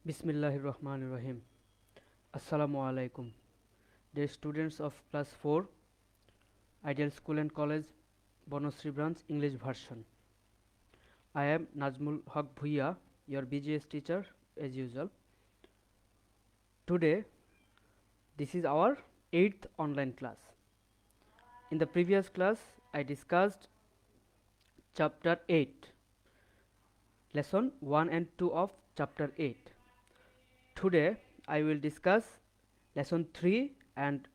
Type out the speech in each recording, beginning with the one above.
Bismillahirrahmanirrahim. Assalamu alaikum. Dear students of class 4, Ideal School and College, Banasree branch, English version. I am Nazmul Bhuyan, your BGS teacher as usual. Today, this is our 8th online class. In the previous class, I discussed chapter 8, lesson 1 and 2 of chapter 8. Today, I will discuss lesson 3 and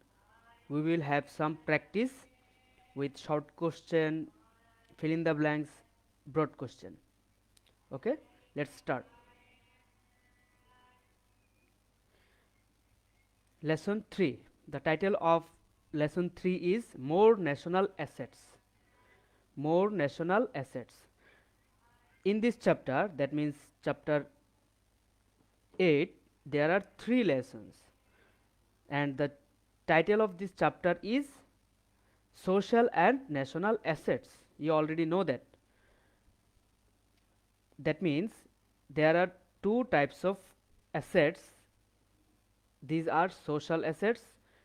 we will have some practice with short question, fill in the blanks, broad question. Okay, let's start. Lesson 3. The title of lesson 3 is More National Assets. More National Assets. In this chapter, that means chapter 8, there are 3 lessons, and the title of this chapter is Social and National Assets. You already know that. That means there are 2 types of assets. These are social assets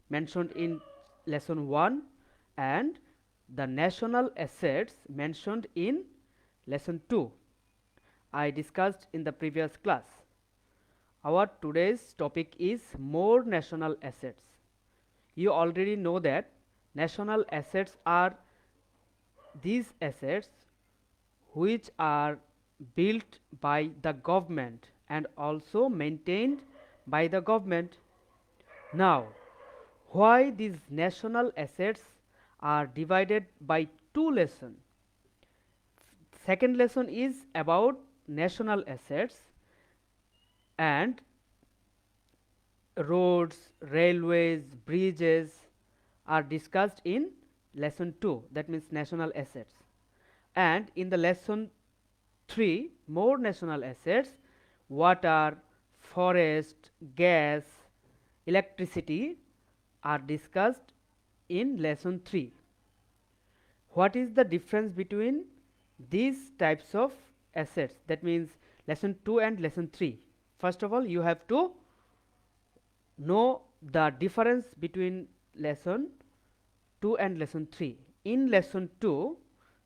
mentioned in lesson 1 and the national assets mentioned in lesson 2. I discussed in the previous class. Our today's topic is more national assets. You already know that national assets are these assets which are built by the government and also maintained by the government. Now, why these national assets are divided by 2 lessons? Second lesson is about national assets, and roads, railways, bridges are discussed in lesson 2, that means national assets. And in the lesson 3, more national assets, water, forest, gas, electricity are discussed in lesson 3. What is the difference between these types of assets? That means lesson 2 and lesson 3. First of all, you have to know the difference between lesson 2 and lesson 3. In lesson 2,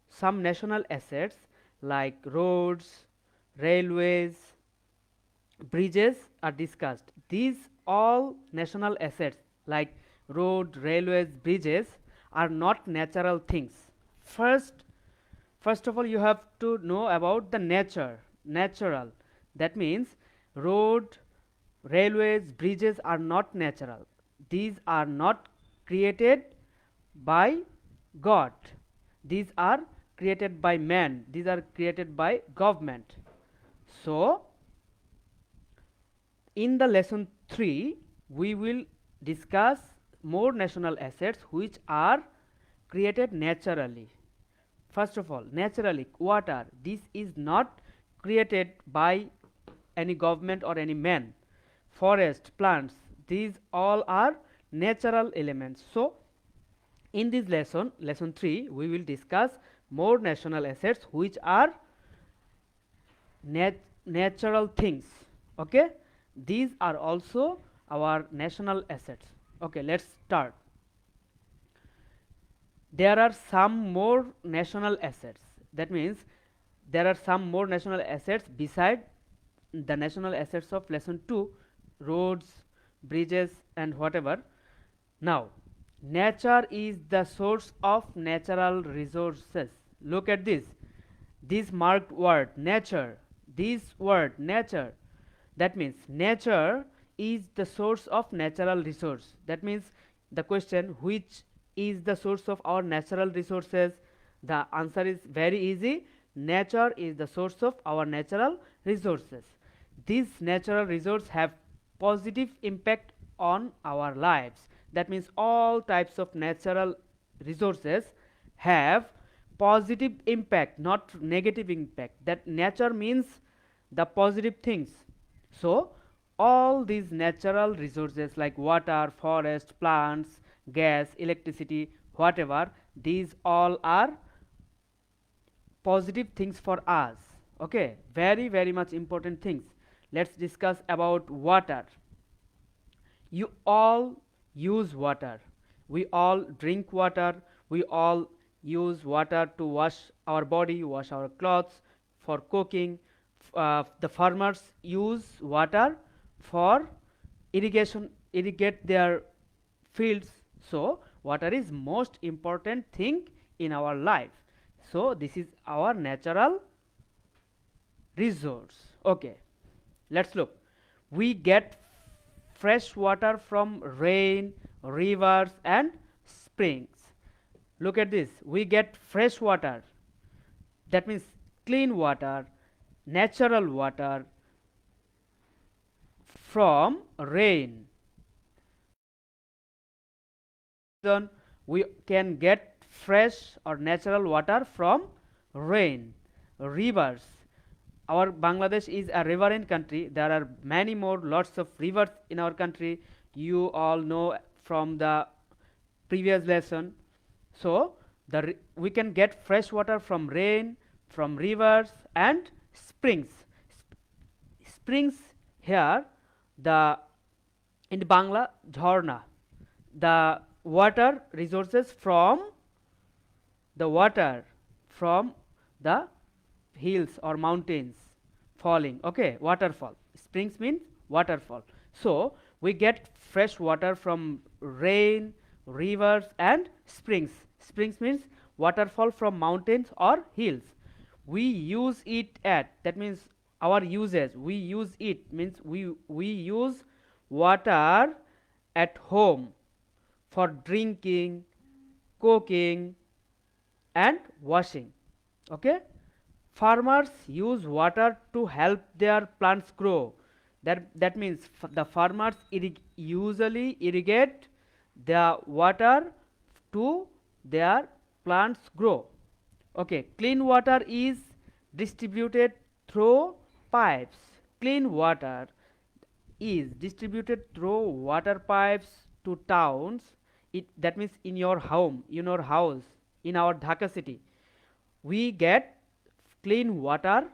some national assets like roads, railways, bridges are discussed. These all national assets like road, railways, bridges are not natural things. First of all, you have to know about the natural. That means road, railways, bridges are not natural. These are not created by God. These are created by man. These are created by government. So, in the lesson 3, we will discuss more national assets which are created naturally. First of all, naturally, water. This is not created by any government or any man. Forest, plants, these all are natural elements. So, in this lesson, lesson 3, we will discuss more national assets which are natural things. Okay, these are also our national assets. Okay, let's start. There are some more national assets. That means there are some more national assets beside the national assets of lesson 2, roads, bridges, and whatever. Now, nature is the source of natural resources. Look at this marked word, nature. This word, nature, that means nature is the source of natural resource. That means the question, which is the source of our natural resources? The answer is very easy. Nature is the source of our natural resources. These natural resources have positive impact on our lives. That means all types of natural resources have positive impact, not negative impact. That nature means the positive things. So, all these natural resources like water, forest, plants, gas, electricity, whatever, these all are positive things for us. Okay, very much important things. Let's discuss about water. You all use water. We all drink water. We all use water to wash our body, wash our clothes, for cooking. The farmers use water for irrigation, irrigate their fields. So water is most important thing in our life. So this is our natural resource. Okay, let's look. We get fresh water from rain, rivers and springs. Look at this. We get fresh water, that means clean water, natural water from rain. Then we can get fresh or natural water from rain, rivers. Our Bangladesh is a riverine country. There are many more lots of rivers in our country. You all know from the previous lesson. So we can get fresh water from rain, from rivers and springs. Springs here, the in Bangla, jharna, the water resources from the water from the hills or mountains falling. Okay, waterfall. Springs means waterfall. So we get fresh water from rain, rivers and springs. Springs means waterfall from mountains or hills. We use it at, that means our uses, we use it means we use water at home for drinking, cooking and washing. Okay, farmers use water to help their plants grow. That means the farmers usually irrigate the water to their plants grow. Okay, clean water is distributed through pipes. Clean water is distributed through water pipes to towns. That means in your home, in your house, in our Dhaka city, we get clean water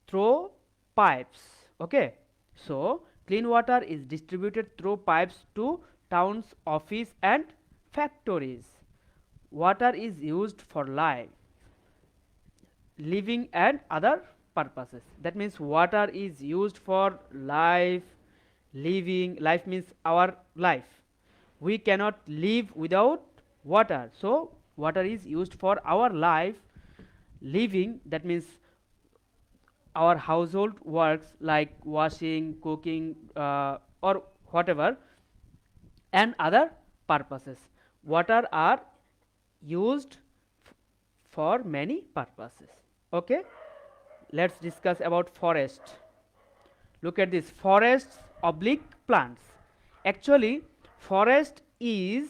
through pipes. Okay, so clean water is distributed through pipes to towns, office and factories. Water is used for life, living and other purposes. That means water is used for life, living. Life means our life. We cannot live without water. So water is used for our life, living. That means our household works like washing, cooking or whatever and other purposes. Water are used for many purposes. Okay, let's discuss about forest. Look at this, forests oblique plants. Actually forest is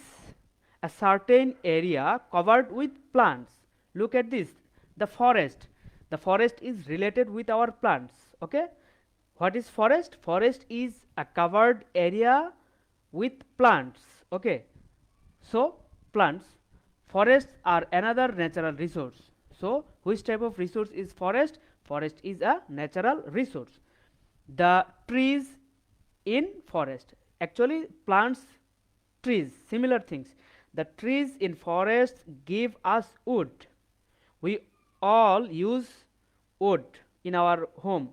a certain area covered with plants. Look at this, the forest is related with our plants. Okay, what is forest? Forest is a covered area with plants. Okay, so plants, forests are another natural resource. So which type of resource is forest? Forest is a natural resource. The trees in forest, actually plants, trees, similar things. The trees in forests give us wood. We all use wood in our home,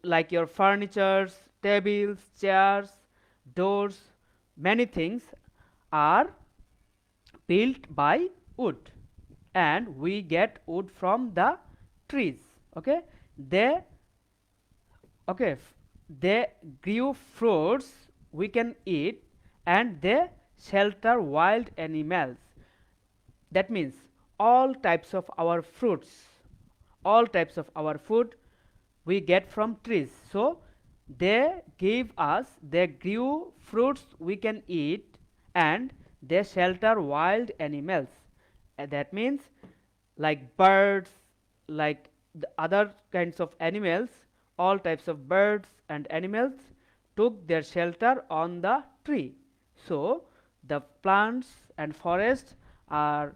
like your furnitures, tables, chairs, doors. Many things are built by wood and we get wood from the trees. Okay, they okay they grew fruits we can eat and they shelter wild animals. That means all types of our fruits, all types of our food we get from trees. So they give us, they grew fruits we can eat and they shelter wild animals. That means like birds, like the other kinds of animals, all types of birds and animals took their shelter on the tree. So the plants and forests are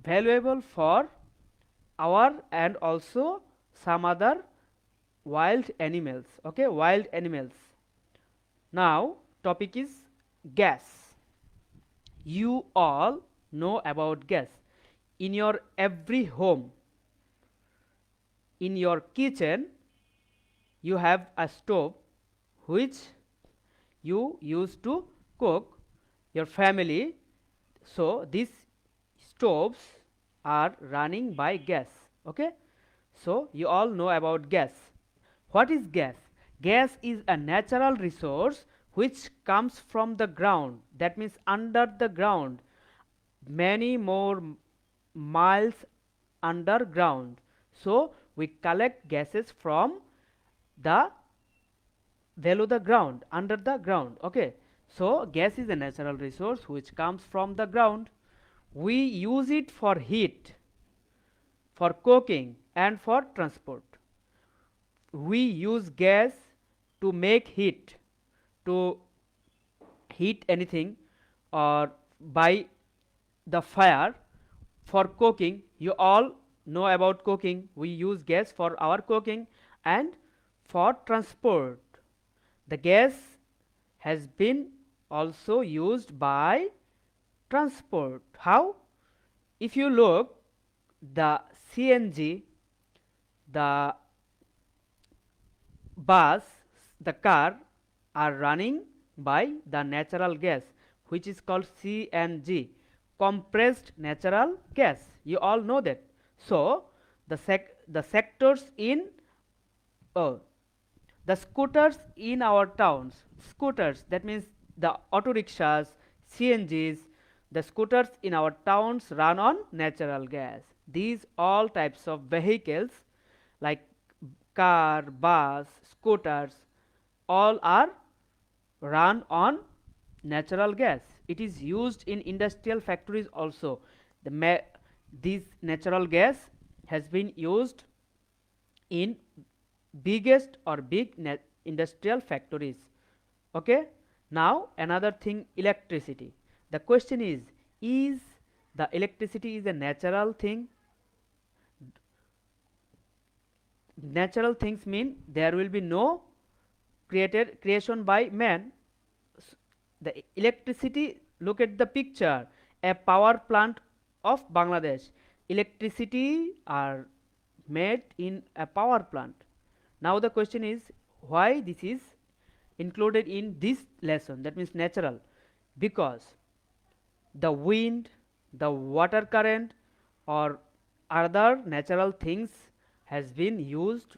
valuable for our and also some other wild animals. Okay, wild animals. Now topic is gas. You all know about gas. In your every home, in your kitchen, you have a stove which you use to cook your family. So these stoves are running by gas. Okay, so you all know about gas. What is gas? Gas is a natural resource which comes from the ground, that means under the ground, many more miles underground. So we collect gases from the below the ground, under the ground. Okay, so gas is a natural resource which comes from the ground. We use it for heat, for cooking, and for transport. We use gas to make heat, to heat anything, or by the fire. For cooking, you all know about cooking, we use gas for our cooking. And for transport, the gas has been also used by transport. How? If you look, the CNG, the bus, the car are running by the natural gas, which is called CNG, compressed natural gas. You all know that. So the sectors in, oh, the scooters in our towns, scooters, that means the auto rickshaws, CNGs, the scooters in our towns run on natural gas. These all types of vehicles like car, bus, scooters, all are run on natural gas. It is used in industrial factories also. This natural gas has been used in biggest or big industrial factories. Okay, now another thing, electricity. The question is the electricity is a natural thing? Natural things mean there will be no creation by man. The electricity, look at the picture, a power plant of Bangladesh, electricity are made in a power plant. Now the question is, why this is included in this lesson, that means natural? Because the wind, the water current, or other natural things has been used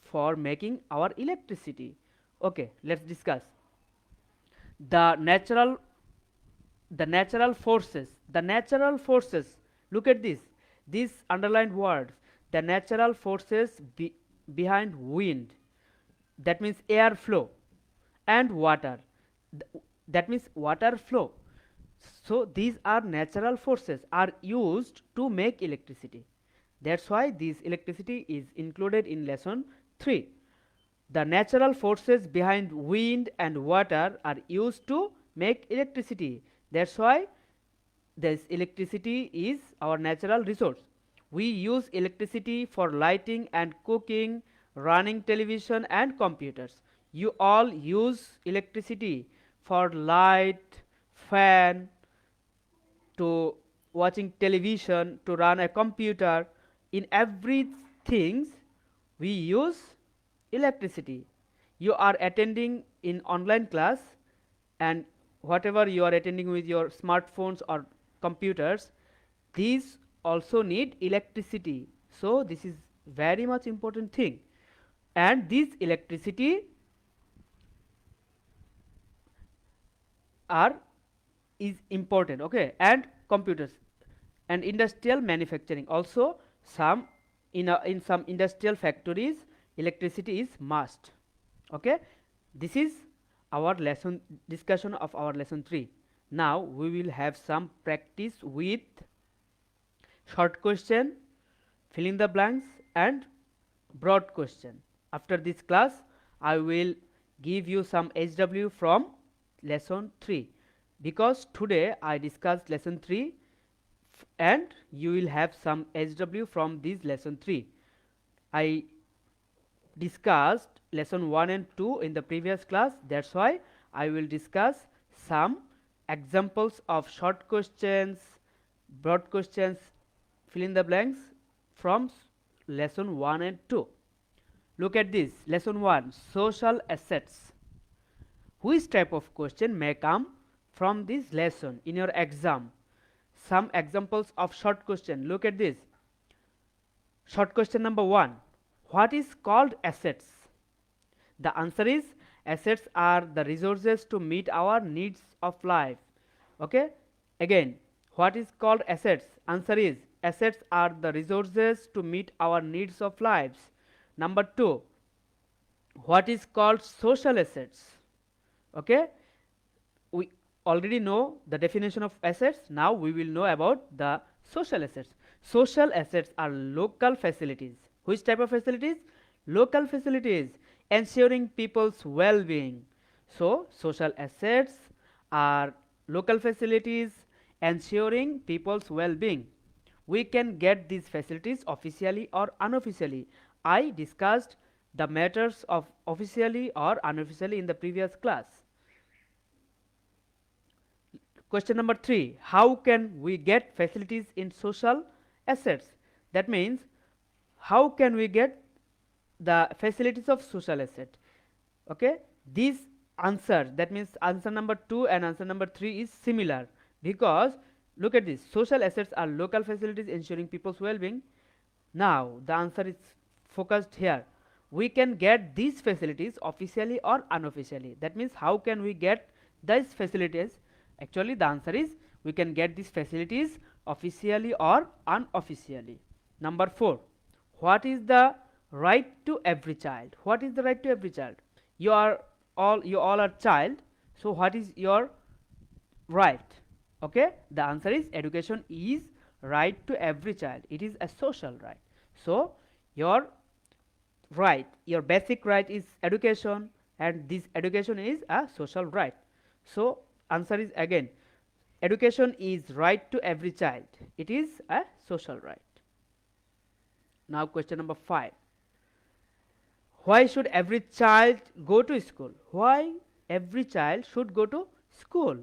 for making our electricity. Okay, let's discuss the natural, the natural forces. Look at this, these underlined words, the natural forces behind wind, that means air flow, and water, that means water flow. So these are natural forces are used to make electricity. That's why this electricity is included in lesson 3. The natural forces behind wind and water are used to make electricity. That's why this electricity is our natural resource. We use electricity for lighting and cooking, running television and computers. You all use electricity for light, fan, to watching television, to run a computer. In everything we use electricity. You are attending in online class, and whatever you are attending with your smartphones or computers, these also need electricity. So this is very much important thing, and this electricity are is important. Okay, and computers and industrial manufacturing also, some in some industrial factories electricity is must. Okay, this is our lesson discussion of our lesson 3. Now we will have some practice with short question, fill in the blanks, and broad question. After this class I will give you some HW from lesson 3, because today I discussed lesson 3 and you will have some HW from this lesson 3. I discussed lesson 1 and 2 in the previous class. That's why I will discuss some examples of short questions, broad questions, fill in the blanks from lesson 1 and 2. Look at this. Lesson 1, social assets. Which type of question may come from this lesson in your exam? Some examples of short question. Look at this. Short question number 1. What is called assets? The answer is assets are the resources to meet our needs of life. Okay? Again, what is called assets? Answer is assets are the resources to meet our needs of lives. Number 2. What is called social assets? Okay? We already know the definition of assets. Now we will know about the social assets. Social assets are local facilities. Which type of facilities? Local facilities ensuring people's well-being. So social assets are local facilities ensuring people's well-being. We can get these facilities officially or unofficially. I discussed the matters of officially or unofficially in the previous class. Question number 3. How can we get facilities in social assets? That means how can we get the facilities of social asset? Okay, these answers, that means answer number 2 and answer number 3 is similar, because look at this. Social assets are local facilities ensuring people's well-being. Now the answer is focused here. We can get these facilities officially or unofficially. That means how can we get these facilities? Actually the answer is we can get these facilities officially or unofficially. Number 4. What is the right to every child? What is the right to every child? You all are child, so what is your right? Okay, the answer is education is right to every child. It is a social right. So your right, your basic right is education, and this education is a social right. So answer is again education is right to every child. It is a social right. Now question number 5. Why should every child go to school? Why every child should go to school?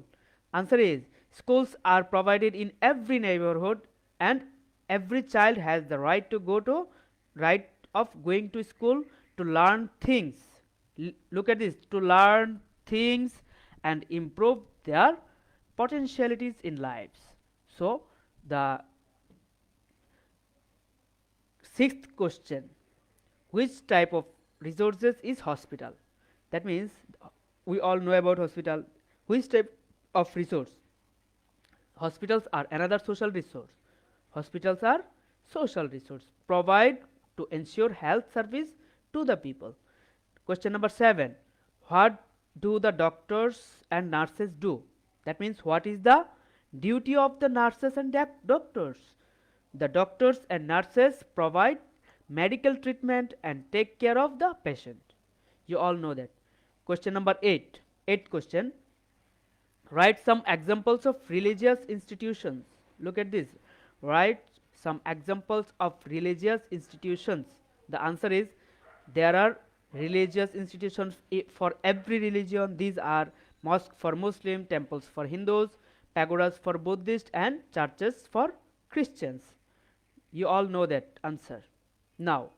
Answer is schools are provided in every neighborhood, and every child has the right of going to school to learn things. Look at this, to learn things and improve their potentialities in lives. So the 6th question, which type of resources is hospital? That means we all know about hospital. Which type of resource? Hospitals are another social resource. Hospitals are social resource, provide to ensure health service to the people. Question number 7. What do the doctors and nurses do? That means what is the duty of the nurses and doctors? The doctors and nurses provide medical treatment and take care of the patient. You all know that. Question number 8. 8th question. Write some examples of religious institutions. Look at this. Write some examples of religious institutions. The answer is there are religious institutions for every religion. These are mosques for Muslim, temples for Hindus, pagodas for Buddhists, and churches for Christians. You all know that answer. Now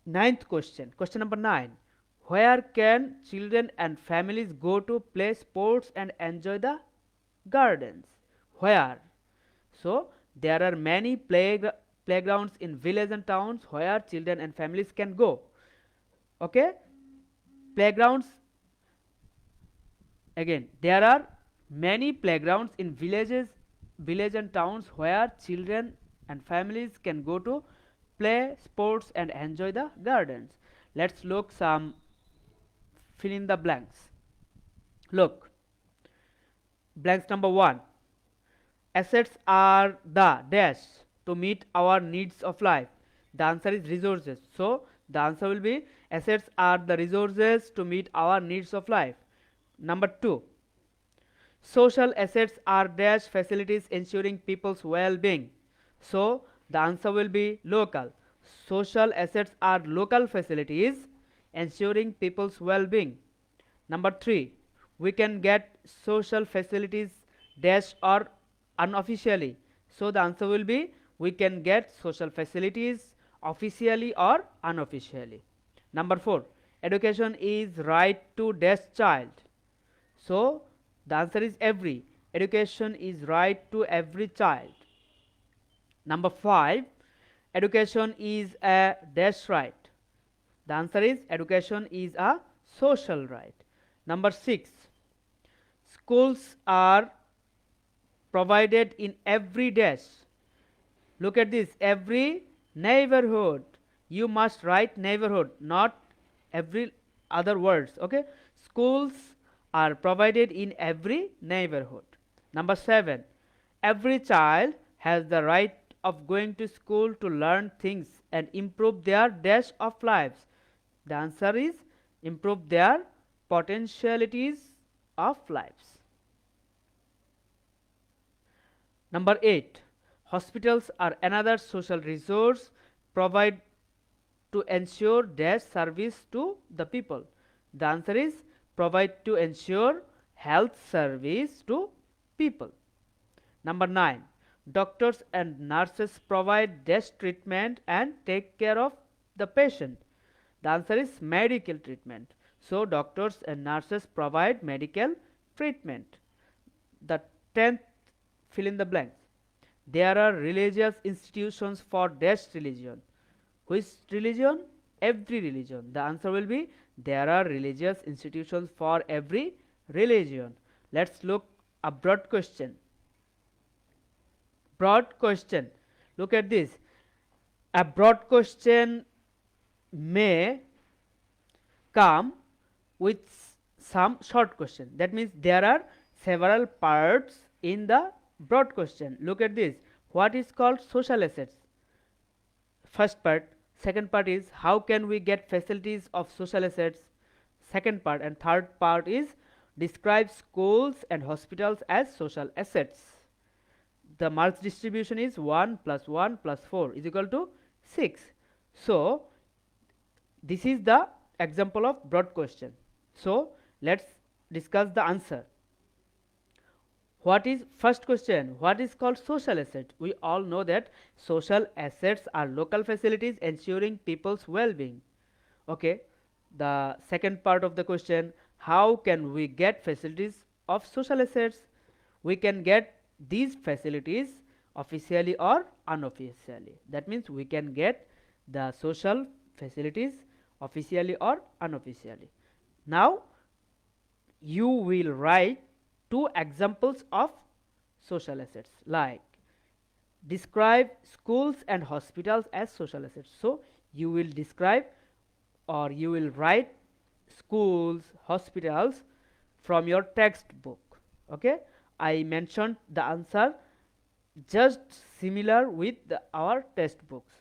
9th question. Question number 9. Where can children and families go to play sports and enjoy the gardens? Where? So there are many playgrounds in villages and towns where children and families can go. Okay, playgrounds. Again, there are many playgrounds in villages and towns where children and families can go to play sports and enjoy the gardens. Let's look some fill in the blanks. Look, blanks number 1. Assets are the dash to meet our needs of life. The answer is resources. So the answer will be assets are the resources to meet our needs of life. Number 2. Social assets are dash facilities ensuring people's well-being. So the answer will be local. social assets are local facilities ensuring people's well-being. Number 3, we can get social facilities dash or unofficially. So the answer will be we can get social facilities officially or unofficially. Number 4, education is right to dash child. So the answer is every. Education is right to every child. Number 5, education is a dash right. The answer is education is a social right. Number 6, schools are provided in every dash. Look at this, every neighborhood. You must write neighborhood, not every other words. Okay, schools are provided in every neighborhood. Number 7, every child has the right of going to school to learn things and improve their dash of lives. The answer is improve their potentialities of lives. Number 8, hospitals are another social resource provide to ensure dash service to the people. The answer is provide to ensure health service to people. Number 9, doctors and nurses provide dash treatment and take care of the patient. The answer is medical treatment. So doctors and nurses provide medical treatment. The 10th, fill in the blanks. There are religious institutions for dash religion. Which religion? Every religion. The answer will be there are religious institutions for every religion. Let's look a broad question. Broad question. Look at this. A broad question may come with some short question. That means there are several parts in the broad question. Look at this. What is called social assets? First part. Second part is how can we get facilities of social assets? Second part. And third part is describe schools and hospitals as social assets. The marks distribution is 1 plus 1 plus 4 is equal to 6. So this is the example of broad question. So let's discuss the answer. What is first question? What is called social asset? We all know that social assets are local facilities ensuring people's well-being. Okay. The second part of the question, how can we get facilities of social assets? We can get these facilities officially or unofficially. That means we can get the social facilities officially or unofficially. Now you will write 2 examples of social assets, like describe schools and hospitals as social assets. So you will describe or you will write schools, hospitals from your textbook. Okay, I mentioned the answer just similar with our textbooks.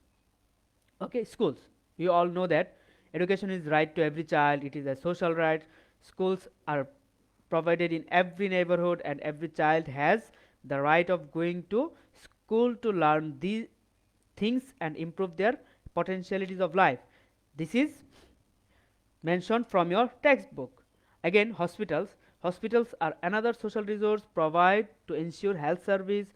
Okay, schools. You all know that education is right to every child. It is a social right. Schools are provided in every neighborhood and every child has the right of going to school to learn these things and improve their potentialities of life. This is mentioned from your textbook. Again, hospitals. Hospitals are another social resource provide to ensure health service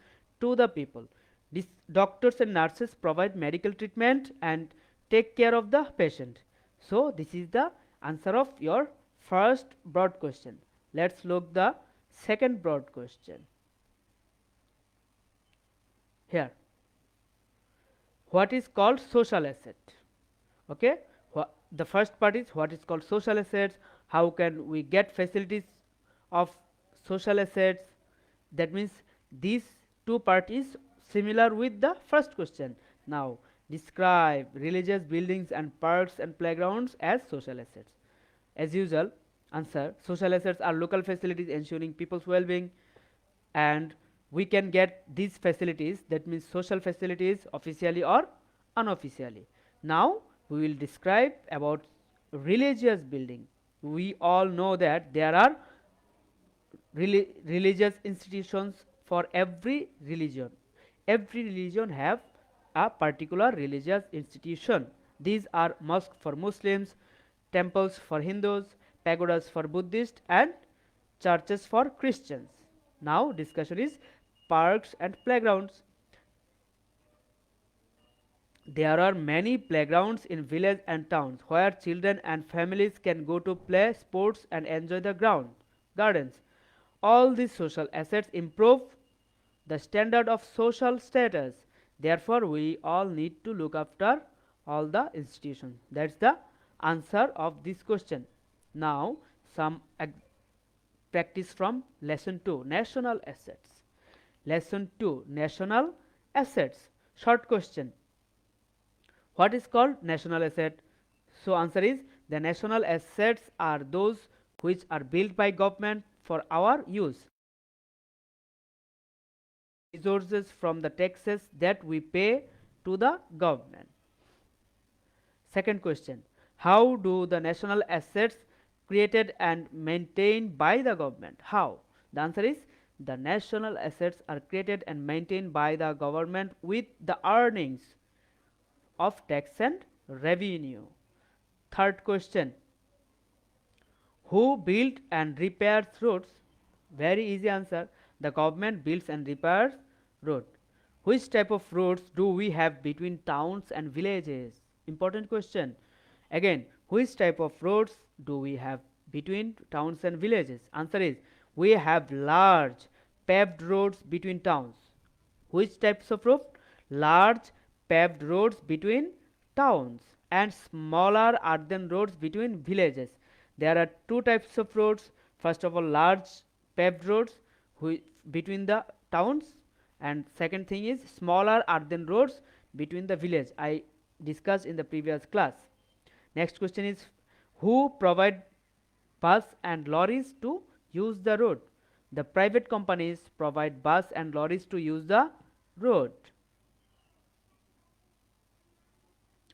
to the people. These doctors and nurses provide medical treatment and take care of the patient. So this is the answer of your first broad question. Let's look the second broad question. Here, what is called social asset? Okay, the first part is what is called social assets. How can we get facilities of social assets? That means these 2 parts is similar with the first question. Now describe religious buildings and parks and playgrounds as social assets. As usual, answer, social assets are local facilities ensuring people's well-being, and we can get these facilities, that means social facilities, officially or unofficially. Now we will describe about religious building. We all know that there are religious institutions for every religion. Every religion have a particular religious institution. These are mosques for Muslims, temples for Hindus, pagodas for Buddhists, and churches for Christians. Now discussion is parks and playgrounds. There are many playgrounds in villages and towns where children and families can go to play sports and enjoy the gardens. All these social assets improve the standard of social status. Therefore, we all need to look after all the institutions. That's the answer of this question. Now, some practice from lesson 2, national assets. Lesson 2, national assets. Short question. What is called national asset? So answer is, the national assets are those which are built by government for our use. Resources from the taxes that we pay to the government. Second question, how do the national assets created and maintained by the government? How? The answer is, the national assets are created and maintained by the government with the earnings of tax and revenue. Third question, who built and repairs roads? Very easy answer, the government builds and repairs road. Which type of roads do we have between towns and villages? Important question. Again, which type of roads do we have between towns and villages? Answer is, we have large paved roads between towns. Which types of road? Large paved roads between towns and smaller earthen roads between villages. There are two types of roads. First of all, large paved roads between the towns, and second thing is smaller earthen roads between the village. I discussed in the previous class. Next question is, who provide bus and lorries to use the road? The private companies provide bus and lorries to use the road.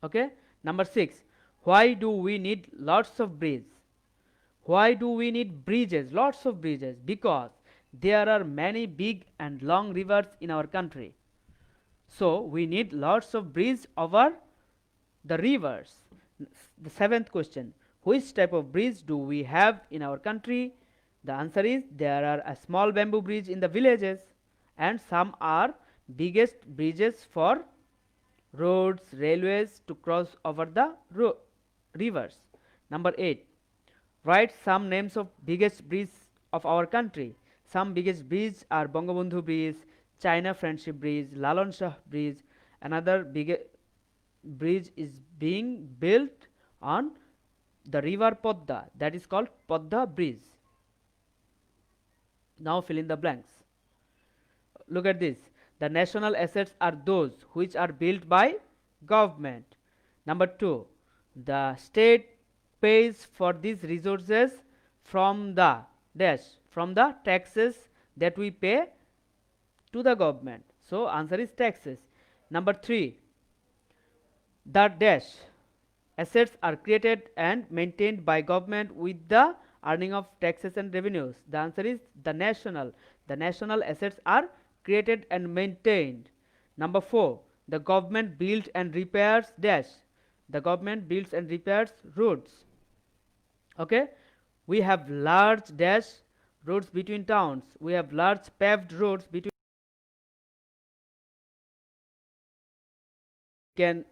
Okay. Number 6, why do we need lots of bridges? Why do we need bridges, lots of bridges? Because there are many big and long rivers in our country. So we need lots of bridges over the rivers. The 7th question, which type of bridge do we have in our country? The answer is, there are a small bamboo bridge in the villages, and some are biggest bridges for roads, railways to cross over the rivers. Number 8, write some names of biggest bridges of our country. Some biggest bridges are Bangabandhu Bridge, China Friendship Bridge, Lalon Shah Bridge. Another big bridge is being built on the river Podda, that is called Podda Bridge. Now fill in the blanks. Look at this. The national assets are those which are built by government. Number 2, the state pays for these resources from the from the taxes that we pay to the government. So answer is taxes. Number 3, the assets are created and maintained by government with the earning of taxes and revenues. The answer is the national. The national assets are created and maintained. Number 4, the government builds and repairs the government builds and repairs roads. Okay, we have large roads between towns. We have large paved roads between. Can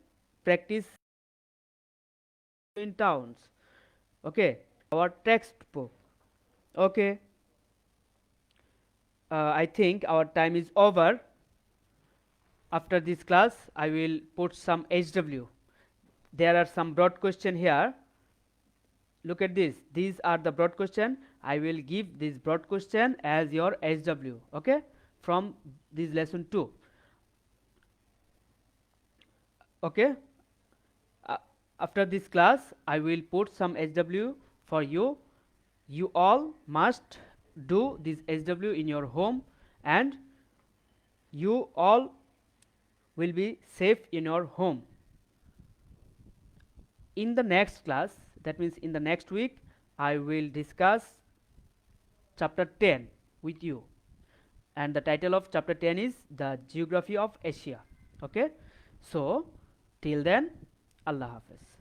practice in towns. Okay, our textbook. Okay, I think our time is over. After this class, I will put some HW. There are some broad question here. Look at this. These are the broad question. I will give this broad question as your HW. Okay, from this lesson 2. Okay. After this class, I will put some HW for you. You all must do this HW in your home, and you all will be safe in your home. In the next class, that means in the next week, I will discuss chapter 10 with you, and the title of chapter 10 is the Geography of Asia. Okay, So till then, Allah Hafiz.